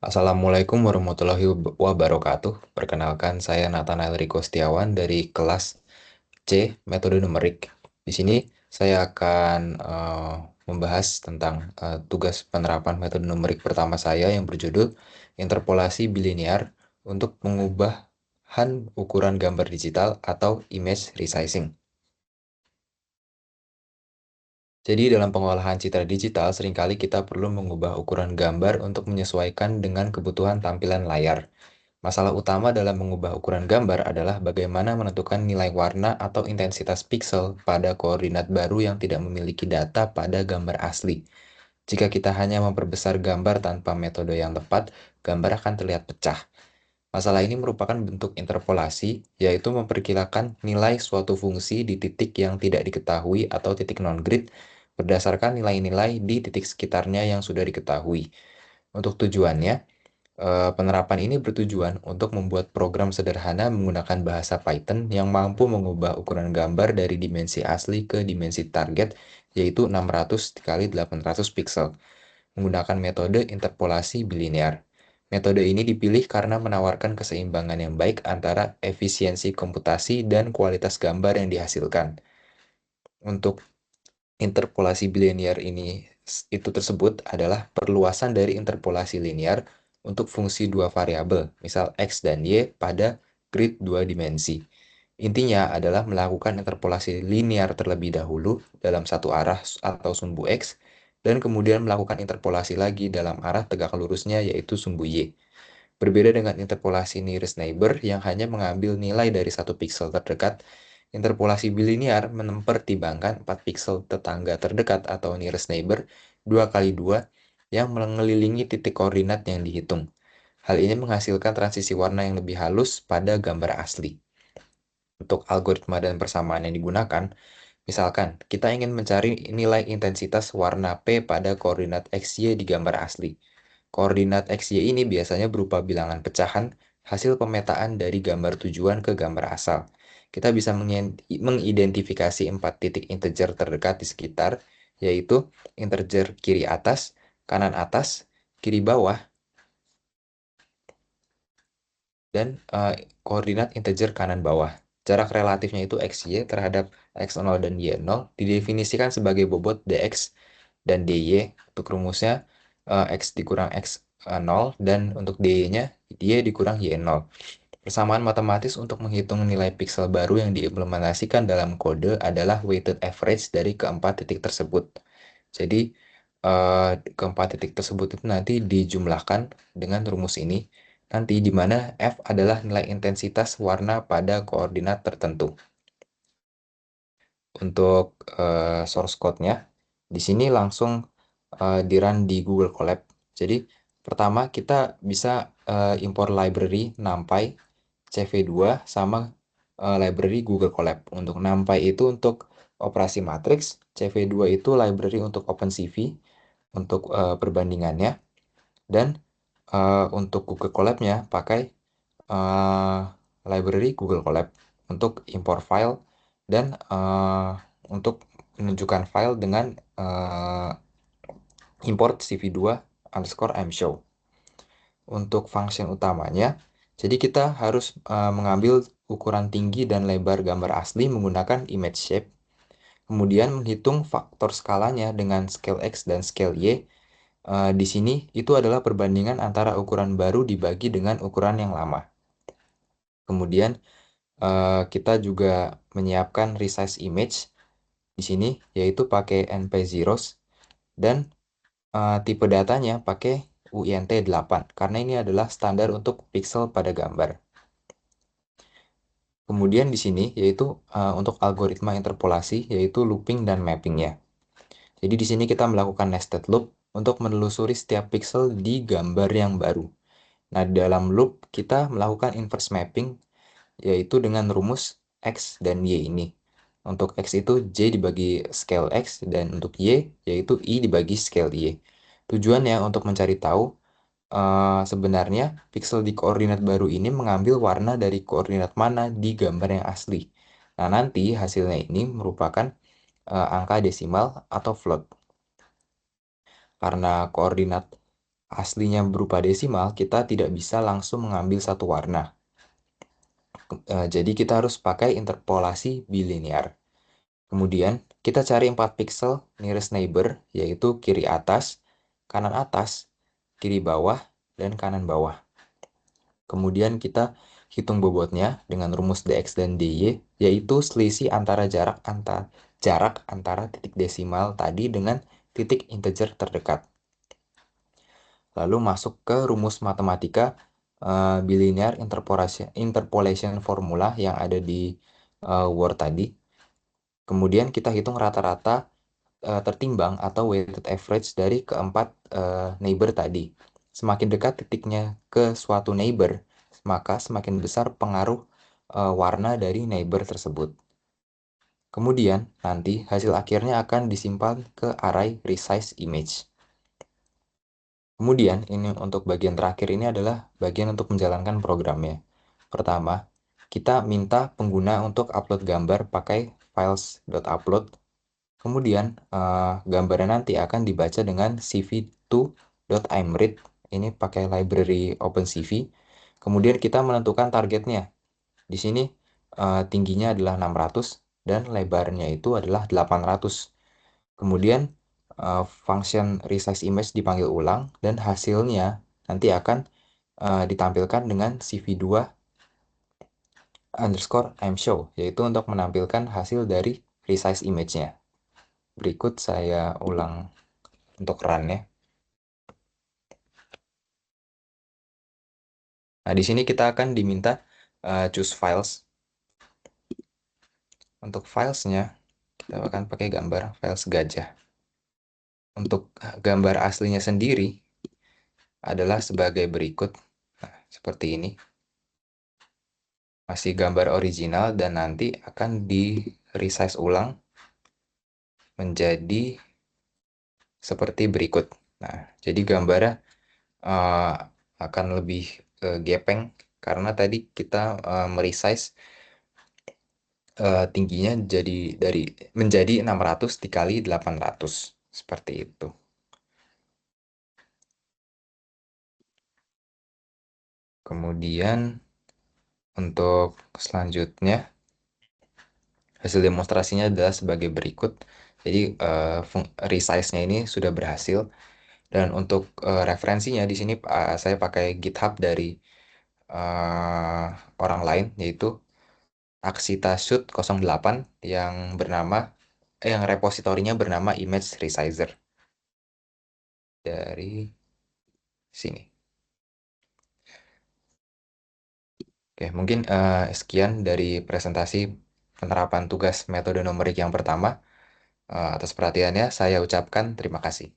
Assalamualaikum warahmatullahi wabarakatuh. Perkenalkan, saya Nathanael Riko Setiawan dari kelas C, Metode Numerik. Di sini saya akan membahas tentang tugas penerapan metode numerik pertama saya yang berjudul Interpolasi Bilinear untuk pengubahan ukuran gambar digital atau image resizing. Jadi dalam pengolahan citra digital, seringkali kita perlu mengubah ukuran gambar untuk menyesuaikan dengan kebutuhan tampilan layar. Masalah utama dalam mengubah ukuran gambar adalah bagaimana menentukan nilai warna atau intensitas piksel pada koordinat baru yang tidak memiliki data pada gambar asli. Jika kita hanya memperbesar gambar tanpa metode yang tepat, gambar akan terlihat pecah. Masalah ini merupakan bentuk interpolasi, yaitu memperkirakan nilai suatu fungsi di titik yang tidak diketahui atau titik non-grid berdasarkan nilai-nilai di titik sekitarnya yang sudah diketahui. Untuk tujuannya, penerapan ini bertujuan untuk membuat program sederhana menggunakan bahasa Python yang mampu mengubah ukuran gambar dari dimensi asli ke dimensi target, yaitu 600 kali 800 piksel, menggunakan metode interpolasi bilinear. Metode ini dipilih karena menawarkan keseimbangan yang baik antara efisiensi komputasi dan kualitas gambar yang dihasilkan. Untuk interpolasi bilinear itu tersebut adalah perluasan dari interpolasi linear untuk fungsi dua variabel, misal x dan y pada grid dua dimensi. Intinya adalah melakukan interpolasi linear terlebih dahulu dalam satu arah atau sumbu x, dan kemudian melakukan interpolasi lagi dalam arah tegak lurusnya yaitu sumbu y. Berbeda dengan interpolasi nearest neighbor yang hanya mengambil nilai dari satu piksel terdekat, interpolasi bilinear mempertimbangkan 4 piksel tetangga terdekat atau nearest neighbor 2 kali 2 yang mengelilingi titik koordinat yang dihitung. Hal ini menghasilkan transisi warna yang lebih halus pada gambar asli. Untuk algoritma dan persamaan yang digunakan, misalkan kita ingin mencari nilai intensitas warna P pada koordinat XY di gambar asli. Koordinat XY ini biasanya berupa bilangan pecahan hasil pemetaan dari gambar tujuan ke gambar asal. Kita bisa mengidentifikasi 4 titik integer terdekat di sekitar, yaitu integer kiri atas, kiri bawah, dan koordinat integer kanan bawah. Jarak relatifnya itu XY terhadap X0 dan Y0 didefinisikan sebagai bobot dx dan dy. Untuk rumusnya X dikurang X0 dan untuk dy-nya Y dikurang Y0. Persamaan matematis untuk menghitung nilai piksel baru yang diimplementasikan dalam kode adalah weighted average dari keempat titik tersebut. Jadi, keempat titik tersebut itu nanti dijumlahkan dengan rumus ini, nanti di mana F adalah nilai intensitas warna pada koordinat tertentu. Untuk source code-nya, di sini langsung di-run di Google Colab. Jadi, pertama kita bisa import library NumPy CV2 sama library Google Colab. Untuk NumPy itu untuk operasi matriks, CV2 itu library untuk OpenCV untuk perbandingannya, dan untuk Google Colab-nya pakai eh, library Google Colab untuk import file dan untuk menunjukkan file dengan eh, import cv2 underscore mshow. Untuk function utamanya, jadi kita harus mengambil ukuran tinggi dan lebar gambar asli menggunakan image shape, kemudian menghitung faktor skalanya dengan scale X dan scale Y. Di sini itu adalah perbandingan antara ukuran baru dibagi dengan ukuran yang lama. Kemudian kita juga menyiapkan resize image di sini, yaitu pakai np-zeros, dan tipe datanya pakai UINT8 karena ini adalah standar untuk pixel pada gambar. Kemudian di sini yaitu untuk algoritma interpolasi yaitu looping dan mappingnya. Jadi di sini kita melakukan nested loop untuk menelusuri setiap pixel di gambar yang baru. Nah, di dalam loop kita melakukan inverse mapping yaitu dengan rumus X dan Y ini. Untuk X itu J dibagi scale X dan untuk Y yaitu I dibagi scale Y. Tujuannya untuk mencari tahu sebenarnya pixel di koordinat baru ini mengambil warna dari koordinat mana di gambar yang asli. Nah, nanti hasilnya ini merupakan angka desimal atau float. Karena koordinat aslinya berupa desimal, kita tidak bisa langsung mengambil satu warna. Jadi kita harus pakai interpolasi bilinear. Kemudian kita cari 4 pixel nearest neighbor, yaitu kiri atas, kiri bawah, dan kanan bawah. Kemudian kita hitung bobotnya dengan rumus dx dan dy, yaitu selisih antara jarak antara titik desimal tadi dengan titik integer terdekat. Lalu masuk ke rumus matematika bilinear interpolation formula yang ada di Word tadi. Kemudian kita hitung rata-rata tertimbang atau weighted average dari keempat neighbor tadi. Semakin dekat titiknya ke suatu neighbor, maka semakin besar pengaruh warna dari neighbor tersebut. Kemudian nanti hasil akhirnya akan disimpan ke array resize image. Kemudian ini untuk bagian terakhir ini adalah bagian untuk menjalankan programnya. Pertama, kita minta pengguna untuk upload gambar pakai files.upload. Kemudian gambarnya nanti akan dibaca dengan cv2.imread. Ini pakai library OpenCV. Kemudian kita menentukan targetnya. Di sini tingginya adalah 600 dan lebarnya itu adalah 800. Kemudian function resize image dipanggil ulang dan hasilnya nanti akan ditampilkan dengan cv2 underscore imshow, yaitu untuk menampilkan hasil dari resize image-nya. Berikut saya ulang untuk run ya. Nah, di sini kita akan diminta choose files. Untuk filesnya, kita akan pakai gambar files gajah. Untuk gambar aslinya sendiri adalah sebagai berikut. Nah, seperti ini. Masih gambar original dan nanti akan di resize ulang menjadi seperti berikut. Nah, jadi gambarnya uh, akan lebih gepeng karena tadi kita meresize tingginya menjadi 600 dikali 800 seperti itu. Kemudian untuk selanjutnya hasil demonstrasinya adalah sebagai berikut. Jadi resize-nya ini sudah berhasil dan untuk referensinya di sini saya pakai GitHub dari uh, orang lain yaitu Axitashoot08 yang yang repositorinya bernama Image Resizer dari sini. Oke, mungkin sekian dari presentasi penerapan tugas metode numerik yang pertama. Atas perhatiannya, saya ucapkan terima kasih.